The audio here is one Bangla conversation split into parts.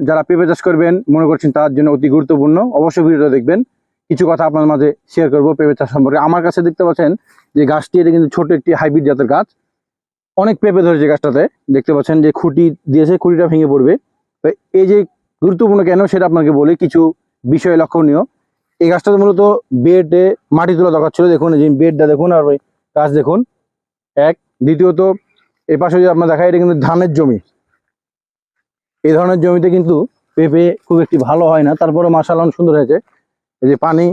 যারা পেঁপে চাষ করবেন মনে করছেন তার জন্য অতি গুরুত্বপূর্ণ, অবশ্যই ভিডিওটা দেখবেন। কিছু কথা আপনার মাঝে শেয়ার করবো পেঁপে চাষ সম্পর্কে। আমার কাছে দেখতে পাচ্ছেন যে গাছটি, এটা কিন্তু ছোট একটি হাইব্রিড জাতের গাছ। অনেক পেঁপে ধরেছে গাছটাতে, দেখতে পাচ্ছেন যে খুঁটি দিয়েছে, খুঁটিটা ভেঙে পড়বে। তো এই যে গুরুত্বপূর্ণ কেন সেটা আপনাকে বলি, কিছু বিষয় লক্ষণীয়। এই গাছটাতে মূলত বেডে মাটি তোলা দরকার ছিল। দেখুন এই যে বেডটা দেখুন, আর ওই গাছ দেখুন এক। দ্বিতীয়ত এই পাশে যদি আপনার দেখায়, এটা কিন্তু ধানের জমি। এই ধরনের জমিতে কিন্তু পেঁপে খুব একটি ভালো হয় না, তারপরে মাশাআল্লাহ অনেক সুন্দর হয়েছে। এই যে পানি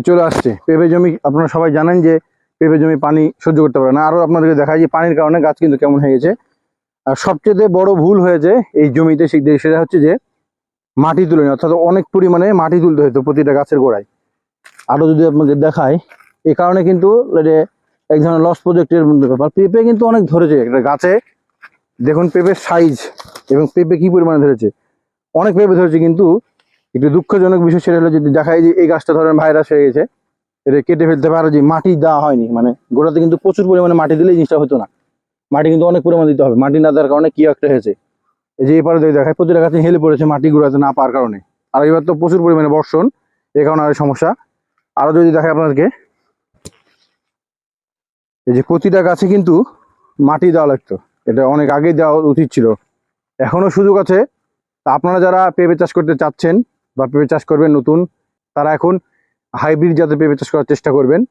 চলে আসছে, পেঁপে জমি আপনারা সবাই জানেন যে পেঁপে জমি পানি সহ্য করতে পারে না। আরও আপনাদেরকে দেখায় যে পানির কারণে গাছ কিন্তু কেমন হয়ে গেছে। আর সবচেয়ে বড় ভুল হয়েছে এই জমিতে, সেটা হচ্ছে যে মাটি তুলে নেওয়া, অর্থাৎ অনেক পরিমাণে মাটি তুলতে হতো প্রতিটা গাছের গোড়ায়। আরও যদি আপনাকে দেখায়, এই কারণে কিন্তু এক ধরনের লস প্রজেক্টের ব্যাপার। পেঁপে কিন্তু অনেক ধরেছে একটা গাছে, দেখুন পেঁপের সাইজ এবং পেঁপে কি পরিমাণে ধরেছে, অনেক পেঁপে ধরেছে। কিন্তু একটু দুঃখজনক বিষয় সেটা হলো, যদি দেখায় যে এই গাছটা ধরেন ভাইরাস হয়ে গেছে, এটা কেটে ফেলতে পারে। যে মাটি দেওয়া হয়নি, মানে গোড়াতে কিন্তু প্রচুর পরিমাণে মাটি দিলে এই জিনিসটা হতো না। মাটি কিন্তু অনেক পরিমাণে দিতে হবে, মাটি না দেওয়ার কারণে কি একটা হয়েছে। এই যে এপারে দেখায় প্রতিটা গাছে হেলে পড়েছে মাটি গোড়াতে না পাওয়ার কারণে। আর এবার তো প্রচুর পরিমাণে বর্ষণ, এই কারণে আর সমস্যা। আরো যদি দেখায় আপনাদেরকে, এই যে প্রতিটা গাছে কিন্তু মাটি দেওয়া লাগতো, এটা অনেক আগে দেওয়া উচিত ছিল। এখনো সুযোগ আছে। তা আপনারা যারা পেঁপে চাষ করতে চাচ্ছেন বা পেঁপে চাষ করবেন নতুন, তারা এখন হাইব্রিড জাতের পেঁপে চাষ করার চেষ্টা করবেন।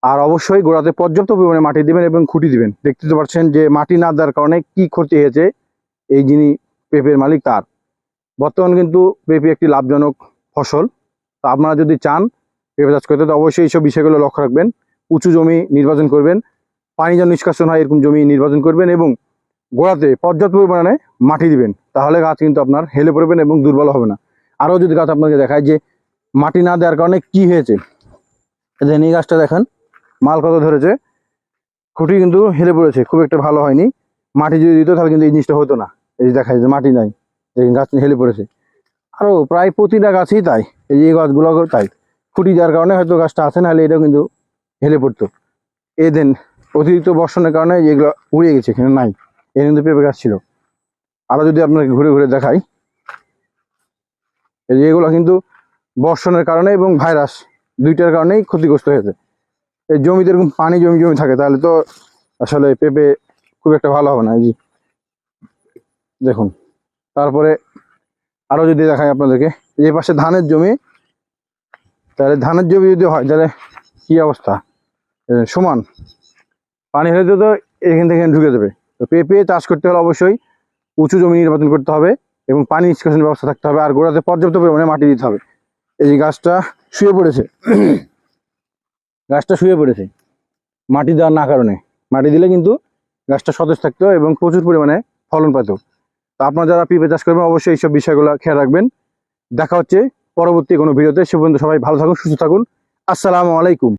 আর অবশ্যই গোড়াতে পর্যাপ্ত পরিমাণে মাটি দিবেন এবং খুঁটি দিবেন। দেখতে তো পাচ্ছেন যে মাটি না দেওয়ার কারণে কি ক্ষতি হয়েছে এই যিনি পেঁপের মালিক তার। বর্তমান কিন্তু পেঁপে একটি লাভজনক ফসল। তো আপনারা যদি চান পেঁপে চাষ করতে, তো অবশ্যই এইসব বিষয়গুলো লক্ষ্য রাখবেন। উঁচু জমি নির্বাচন করবেন, পানি যেন নিষ্কাশন হয় এরকম জমি নির্বাচন করবেন, এবং গোড়াতে পর্যাপ্ত পরিমাণে মাটি দিবেন। তাহলে গাছ কিন্তু আপনার হেলে পড়বেন এবং দুর্বল হবে না। আরও যদি গাছ আপনাকে দেখায় যে মাটি না দেওয়ার কারণে কি হয়েছে, দেখেন এই গাছটা দেখেন মাল কত ধরেছে, খুঁটি কিন্তু হেলে পড়েছে, খুব একটা ভালো হয়নি। মাটি যদি দিত তাহলে কিন্তু এই জিনিসটা হতো না। এই যে দেখায় যে মাটি নাই, গাছ হেলে পড়েছে। আরও প্রায় প্রতিটা গাছই তাই, এই যে গাছগুলো তাই, খুঁটি দেওয়ার কারণে হয়তো গাছটা আছে, নাহলে এটাও কিন্তু হেলে পড়তো। এই দেন অতিরিক্ত বর্ষণের কারণে যেগুলো উড়ে গেছে, এখানে নাই, এর কিন্তু পেঁপে গাছ ছিল। আরও যদি আপনাকে ঘুরে ঘুরে দেখাই, এই যে এগুলো কিন্তু বর্ষণের কারণে এবং ভাইরাস দুইটার কারণেই ক্ষতিগ্রস্ত হয়েছে। এই জমিতে এরকম পানি জমি জমি থাকে, তাহলে তো আসলে পেঁপে খুব একটা ভালো হবে না। এই যে দেখুন, তারপরে আরও যদি দেখাই আপনাদেরকে, এই পাশে ধানের জমি, তাহলে ধানের জমি যদি হয় তাহলে কি অবস্থা, সমান পানি হলে তো এখান থেকে ঢুকে যাবে। তো পেঁপে চাষ করতে হলে অবশ্যই উঁচু জমি নির্বাচন করতে হবে এবং পানি নিষ্কাশনের ব্যবস্থা থাকতে হবে, আর গোড়াতে পর্যাপ্ত পরিমাণে মাটি দিতে হবে। এই যে গাছটা শুয়ে পড়েছে, গাছটা শুয়ে পড়েছে মাটি দেওয়ার না কারণে। মাটি দিলে কিন্তু গাছটা সতেজ থাকতো এবং প্রচুর পরিমাণে ফলন পেত। তো আপনারা যারা পেঁপে চাষ করবেন অবশ্যই এইসব বিষয়গুলো খেয়াল রাখবেন। দেখা হচ্ছে পরবর্তী কোনো ভিডিওতে। সে পর্যন্ত সবাই ভালো থাকুন, সুস্থ থাকুন। আসসালামু আলাইকুম।